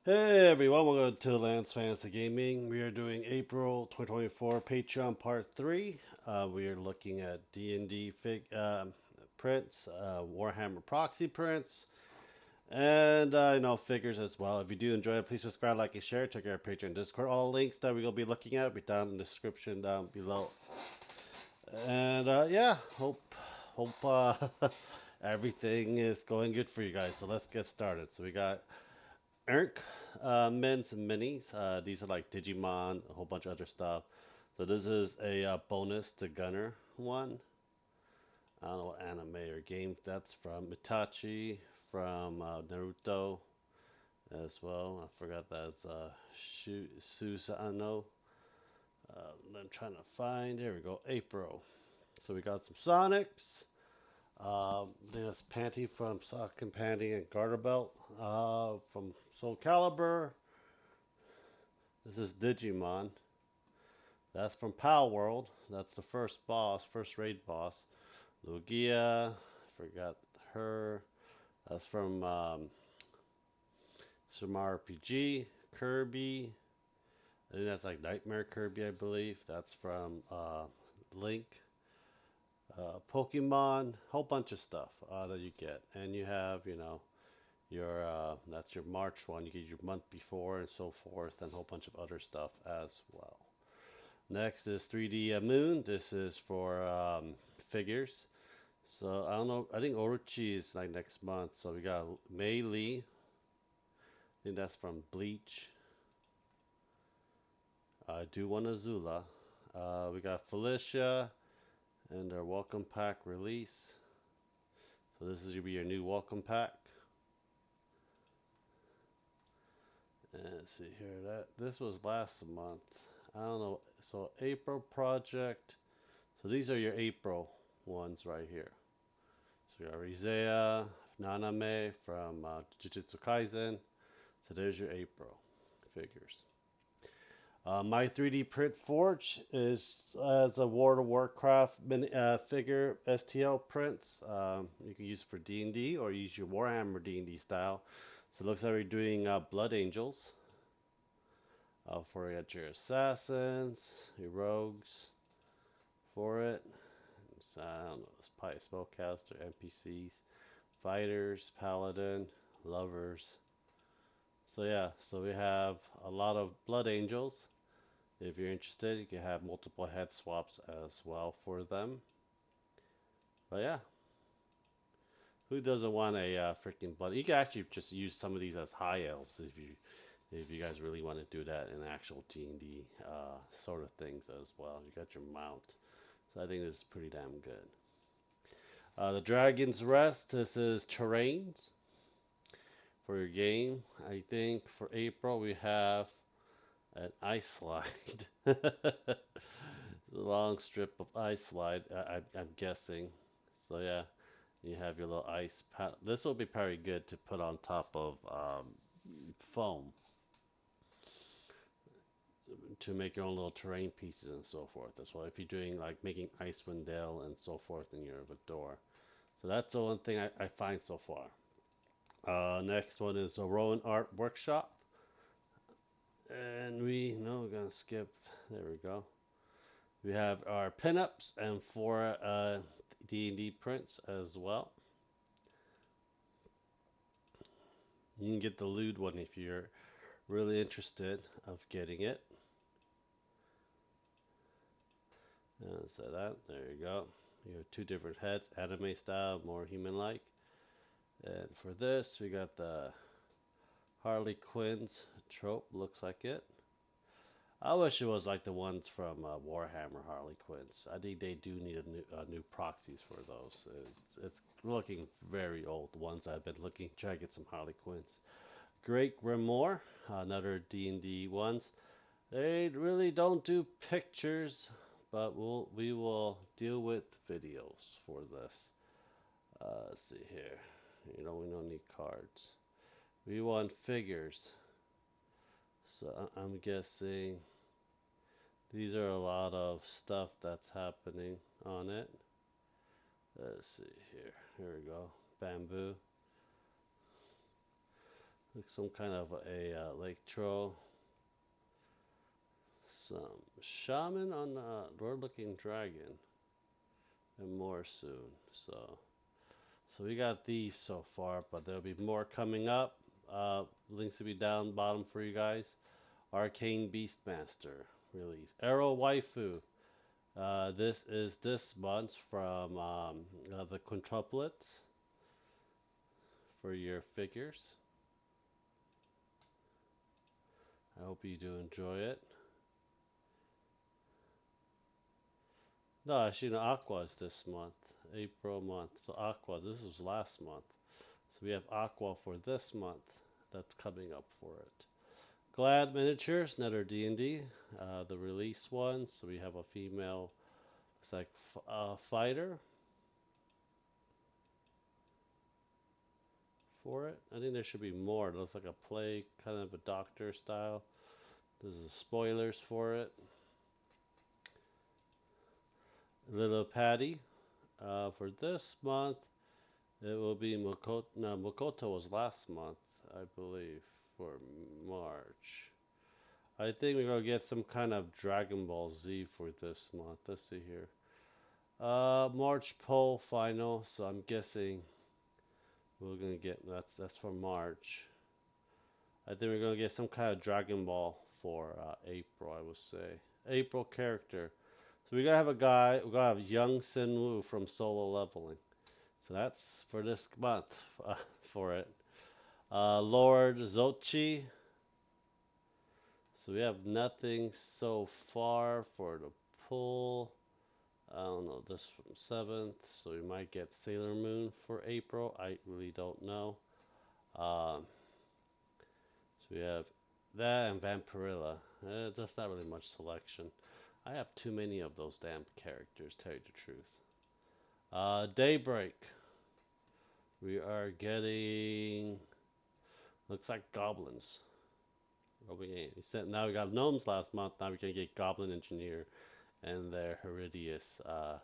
Hey everyone, welcome to Lance Fantasy Gaming. We are doing April 2024 Patreon Part 3. We are looking at D&D prints, Warhammer proxy prints, and figures as well. If you do enjoy it, please subscribe, like, and share. Check out our Patreon Discord. All links that we will be looking at will be down in the description down below. And hope everything is going good for you guys. So let's get started. So we got Erk, men's and minis. These are like Digimon, a whole bunch of other stuff. So this is a bonus to Gunner one. I don't know what anime or game that's from. Itachi from Naruto as well. I forgot that's Susanoo. I'm trying to find. There we go. April. So we got some Sonics. There's Panty from Sock and Panty and Garter Belt from Soul Calibur. This is Digimon. That's from Pal World. That's the first boss, first raid boss. Lugia, forgot her. That's from some RPG. Kirby. I think that's like Nightmare Kirby, I believe. That's from Link. Pokemon, whole bunch of stuff that you get, and you have your that's your March one. You get your month before and so forth, and a whole bunch of other stuff as well. Next is 3D Moon. This is for figures. So I don't know. I think Orochi is like next month. So we got Mei Lee. I think that's from Bleach. Do-One Azula. We got Felicia and their welcome pack release. So this is gonna be your new welcome pack. And let's see here. This was last month. I don't know. So April project. So these are your April ones right here. So you got Rizea, Naname from Jujutsu Kaisen. So there's your April figures. My 3D Print Forge is as a World of Warcraft figure STL prints. You can use it for D&D or use your Warhammer D&D style. So it looks like we're doing Blood Angels. For your assassins, your rogues. For it, so, I don't know. It's probably spellcaster, NPCs, fighters, paladin, lovers. So yeah, so we have a lot of Blood Angels. If you're interested, you can have multiple head swaps as well for them. But yeah, who doesn't want a freaking blood? You can actually just use some of these as high elves if you guys really want to do that in actual D&D sort of things as well. You got your mount, so I think this is pretty damn good. The Dragon's Rest. This is terrains for your game. I think for April we have an ice slide. A long strip of ice slide, I'm guessing. So yeah, you have your little ice. This will be probably good to put on top of foam to make your own little terrain pieces and so forth as well. If you're doing like making Icewind Dale and so forth in your door. So that's the one thing I find so far. Next one is a Rowan Art Workshop. And we're going to skip. There we go. We have our pinups and 4 D&D prints as well. You can get the lewd one if you're really interested of getting it. So there you go. You have 2 different heads, anime style, more human-like. And for this, we got the Harley Quinn's trope, looks like it. I wish it was like the ones from Warhammer Harley Quinns. I think they do need new proxies for those. It's looking very old. The ones I've been looking, try to get some Harley Quinns. Great Grimoire, another D&D ones. They really don't do pictures, but we will deal with videos for this. Let's see here. We don't need cards. We want figures. So I'm guessing these are a lot of stuff that's happening on it. Let's see here. Here we go. Bamboo. like some kind of a electro. Some shaman on Lord Looking Dragon, and more soon. So we got these so far, but there'll be more coming up. Links will be down bottom for you guys. Arcane Beastmaster release. Arrow Waifu. This is this month from the quintuplets for your figures. I hope you do enjoy it. No, actually, no, Aqua is this month, April month. So Aqua, this was last month. So we have Aqua for this month. That's coming up for it. Glad Miniatures, another D&D, the release one. So we have a female, it's like fighter for it. I think there should be more. It looks like a play, kind of a doctor style. This is spoilers for it. Little Patty. For this month, it will be Makoto. No, Makoto was last month, I believe, for March. I think we're going to get some kind of Dragon Ball Z for this month. Let's see here. March poll final, so I'm guessing we're going to get, that's for March. I think we're going to get some kind of Dragon Ball for April, I would say. April character. So we're going to have a guy, we're going to have Young Sinwoo from Solo Leveling. So that's for this month for it. Lord Zochi. So we have nothing so far for the pull. I don't know, this from 7th. So we might get Sailor Moon for April. I really don't know. So we have that and Vampirilla. That's not really much selection. I have too many of those damn characters, tell you the truth. Daybreak. We are getting, looks like goblins. Now we got gnomes last month. Now we can get Goblin Engineer and their Heridius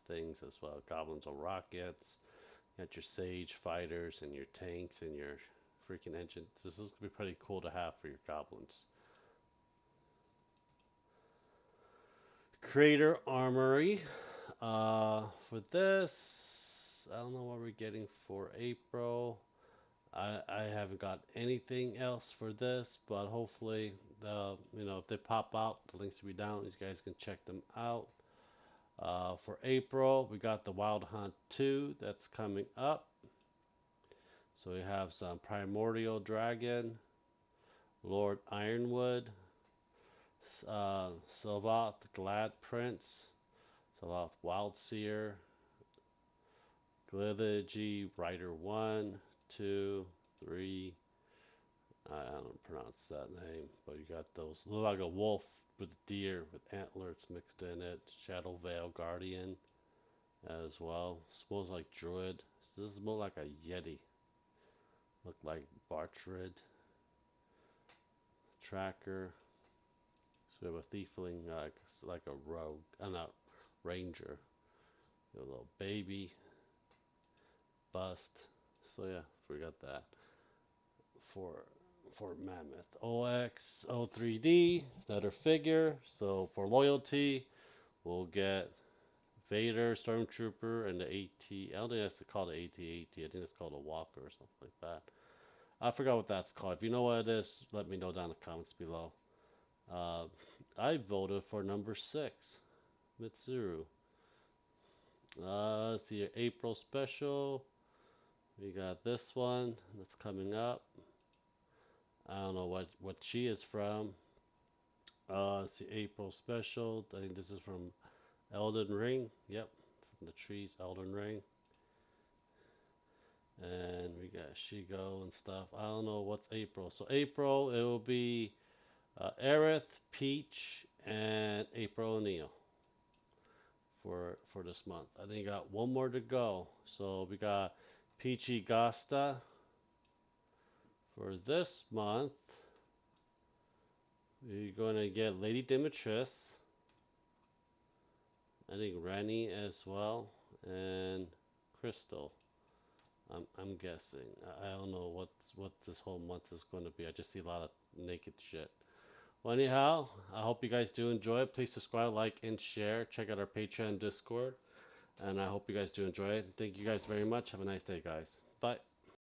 things as well. Goblins on rockets. You got your Sage fighters and your tanks and your freaking engines. This is going to be pretty cool to have for your goblins. Creator Armory. For this, I don't know what we're getting for April. I haven't got anything else for this, but hopefully, if they pop out, the links will be down. These guys can check them out. For April, we got the Wild Hunt 2 that's coming up. So we have some Primordial Dragon, Lord Ironwood, Sylvath Glad Prince, Sylvath Wildseer, Glithy Rider 1, 2, 3. I don't pronounce that name, but you got those. Look like a wolf with deer with antlers mixed in it. Shadow Veil Guardian as well. Smells like Druid. This is more like a Yeti. Look like Bartrid. Tracker. So we have a Thiefling like a rogue. Not Ranger. A little baby. Bust. So yeah, we got that for Mammoth. OX03D, another figure. So for loyalty, we'll get Vader, Stormtrooper, and the AT. I don't think that's called the AT-AT. I think it's called a Walker or something like that. I forgot what that's called. If you know what it is, let me know down in the comments below. I voted for number 6, Mitsuru. Let's see, April special. We got this one that's coming up. I don't know what she is from. Let's see, April special. I think this is from Elden Ring. Yep, from the trees, Elden Ring. And we got Shigo and stuff. I don't know what's April. So April, it will be Aerith, Peach, and April O'Neil for this month. I think we got one more to go. So we got Peachy Gasta for this month. We're going to get Lady Dimitris. I think Rani as well. And Crystal. I'm guessing. I don't know what this whole month is going to be. I just see a lot of naked shit. Well, anyhow, I hope you guys do enjoy it. Please subscribe, like, and share. Check out our Patreon, Discord, and I hope you guys do enjoy it. Thank you guys very much. Have a nice day, guys. Bye.